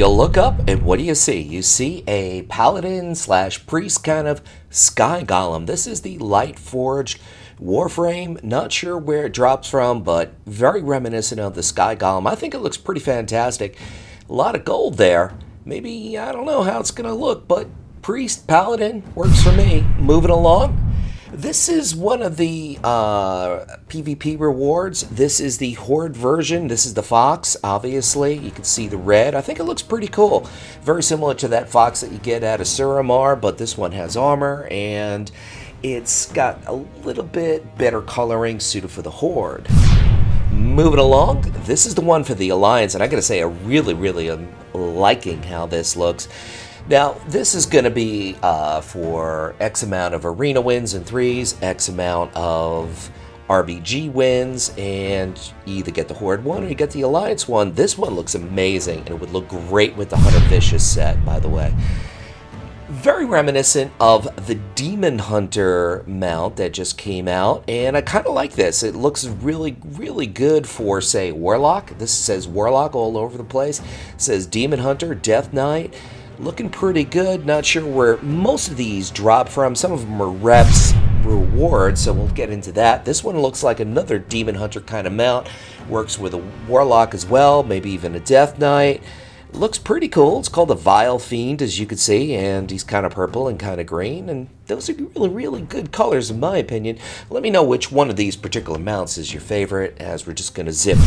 You'll look up and what do you see? You see a paladin slash priest kind of sky golem. This is the light forged warframe. Not sure where it drops from, but very reminiscent of the sky golem. I think it looks pretty fantastic. A lot of gold there. Maybe, I don't know how it's going to look, but priest, paladin, works for me. Moving along. This is one of the PvP rewards. This is the Horde version. This is the fox, obviously. You can see the red. I think it looks pretty cool. Very similar to that fox that you get at Asuramar, but this one has armor, and it's got a little bit better coloring suited for the Horde. Moving along, this is the one for the Alliance, and I gotta say, I really am liking how this looks. Now, this is going to be for X amount of arena wins and 3s, X amount of RBG wins, and you either get the Horde one or you get the Alliance one. This one looks amazing, and it would look great with the Hunter Vicious set, by the way. Very reminiscent of the Demon Hunter mount that just came out, and I kind of like this. It looks really good for, say, Warlock. This says Warlock all over the place. It says Demon Hunter, Death Knight. Looking pretty good. Not sure where most of these drop from. Some of them are reps rewards, so we'll get into that. This one looks like another Demon Hunter kind of mount. Works with a Warlock as well, maybe even a Death Knight. Looks pretty cool. It's called a Vile Fiend, as you can see, and he's kind of purple and kind of green, and those are really good colors in my opinion. Let me know which one of these particular mounts is your favorite, as we're just going to zip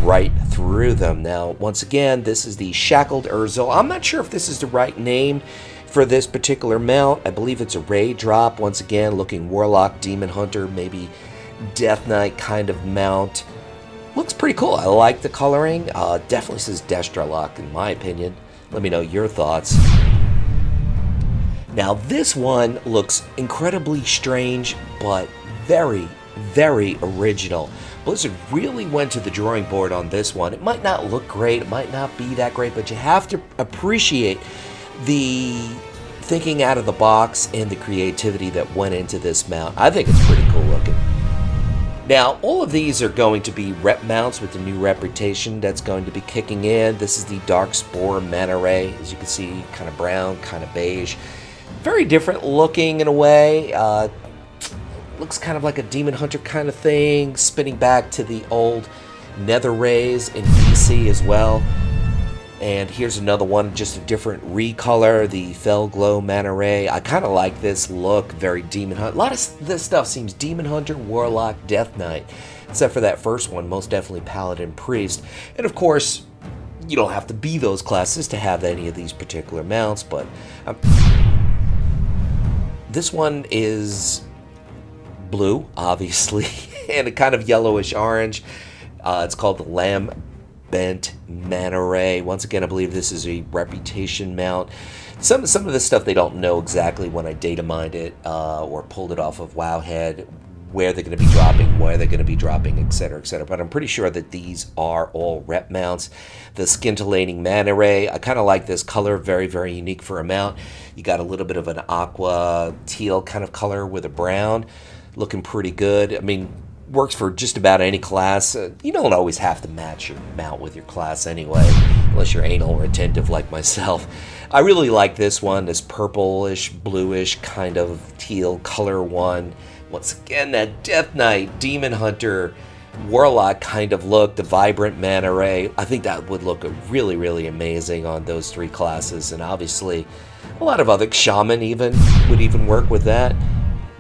right through them. Now, once again, this is the Shackled URZUL. I'm not sure if this is the right name for this particular mount. I believe it's a raid drop. Once again, looking Warlock, Demon Hunter, maybe Death Knight kind of mount. Looks pretty cool. I like the coloring. Definitely says Destralock in my opinion. Let me know your thoughts. Now this one looks incredibly strange, but very original. Blizzard really went to the drawing board on this one. It might not look great, it might not be that great, but you have to appreciate the thinking out of the box and the creativity that went into this mount. I think it's pretty cool looking. Now, all of these are going to be rep mounts with the new reputation that's going to be kicking in. This is the DARKSPORE MANARAY. As you can see, kind of brown, kind of beige. Very different looking in a way. Looks kind of like a Demon Hunter kind of thing, spinning back to the old Nether Rays in DC as well. And here's another one, just a different recolor, the Felglow MANARAY. I kind of like this look, very Demon Hunter. A lot of this stuff seems Demon Hunter, Warlock, Death Knight. Except for that first one, most definitely Paladin, Priest. And of course, you don't have to be those classes to have any of these particular mounts, but this one is blue, obviously, and a kind of yellowish orange. It's called the Lambent MANARAY. Once again, I believe this is a reputation mount. Some of this stuff they don't know exactly when I data mined it or pulled it off of Wowhead, where they're going to be dropping, where they're going to be dropping, etc., etc. But I'm pretty sure that these are all rep mounts. The Scintillating MANARAY, I kind of like this color, very unique for a mount. You got a little bit of an aqua teal kind of color with a brown, looking pretty good. I mean, works for just about any class. You don't always have to match your mount with your class anyway, unless you're anal retentive like myself. I really like this one, this purplish, bluish kind of teal color one. Once again, that Death Knight, Demon Hunter, Warlock kind of look, the Vibrant MANARAY. I think that would look really amazing on those three classes, and obviously a lot of other Shaman would even work with that.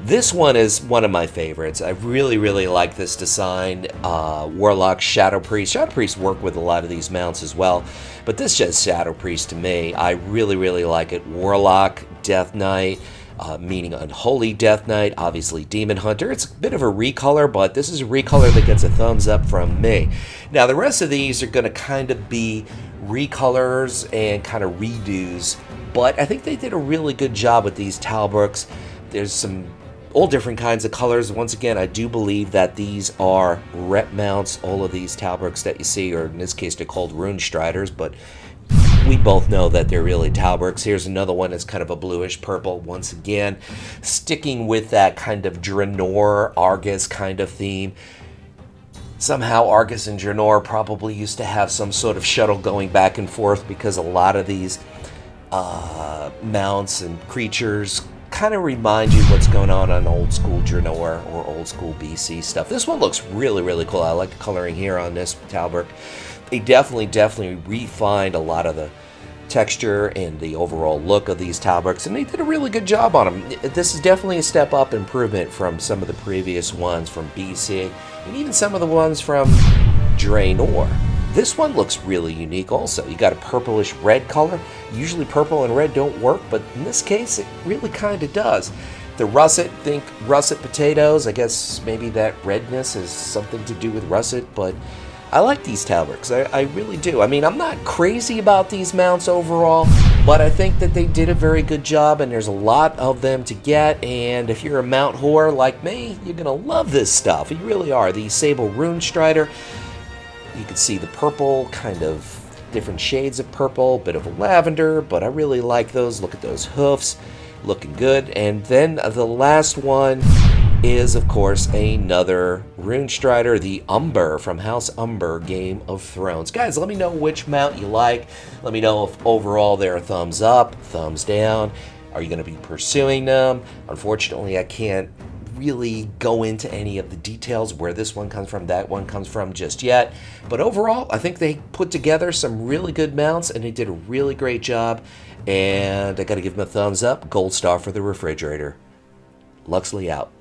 This one is one of my favorites. I really like this design. Warlock, Shadow Priest. Shadow Priest work with a lot of these mounts as well, but this just Shadow Priest to me. I really like it. Warlock, Death Knight, meaning Unholy Death Knight, obviously Demon Hunter. It's a bit of a recolor, but this is a recolor that gets a thumbs up from me. Now, the rest of these are going to kind of be recolors and kind of redos, but I think they did a really good job with these Talbrooks. There's some all different kinds of colors. Once again, I do believe that these are rep mounts. All of these Talbrooks that you see, or in this case they're called Runestriders, but we both know that they're really Talbrooks. Here's another one that's kind of a bluish purple. Once again, sticking with that kind of Draenor, Argus kind of theme. Somehow Argus and Draenor probably used to have some sort of shuttle going back and forth, because a lot of these mounts and creatures kind of remind you what's going on old school Draenor or old school BC stuff. This one looks really, really cool. I like the coloring here on this Talbot. They definitely refined a lot of the texture and the overall look of these Talbots, and they did a really good job on them. This is definitely a step up improvement from some of the previous ones from BC, and even some of the ones from Draenor. This one looks really unique also. You got a purplish red color. Usually purple and red don't work, but in this case it really kind of does. The russet, think russet potatoes. I guess maybe that redness has something to do with russet, but I like these Talbots. I really do. I mean, I'm not crazy about these mounts overall, but I think that they did a very good job, and there's a lot of them to get, and if you're a mount whore like me, you're going to love this stuff. You really are. The Sable Runestrider, you can see the purple, kind of different shades of purple, bit of a lavender, but I really like those. Look at those hoofs, looking good. And then the last one is, of course, another Runestrider, the Umber from House Umber, Game of Thrones. Guys, let me know which mount you like. Let me know if overall they're a thumbs up, thumbs down. Are you going to be pursuing them? Unfortunately, I can't really go into any of the details where this one comes from, that one comes from just yet. But overall, I think they put together some really good mounts, and they did a really great job. And I got to give them a thumbs up. Gold star for the refrigerator. Luxley out.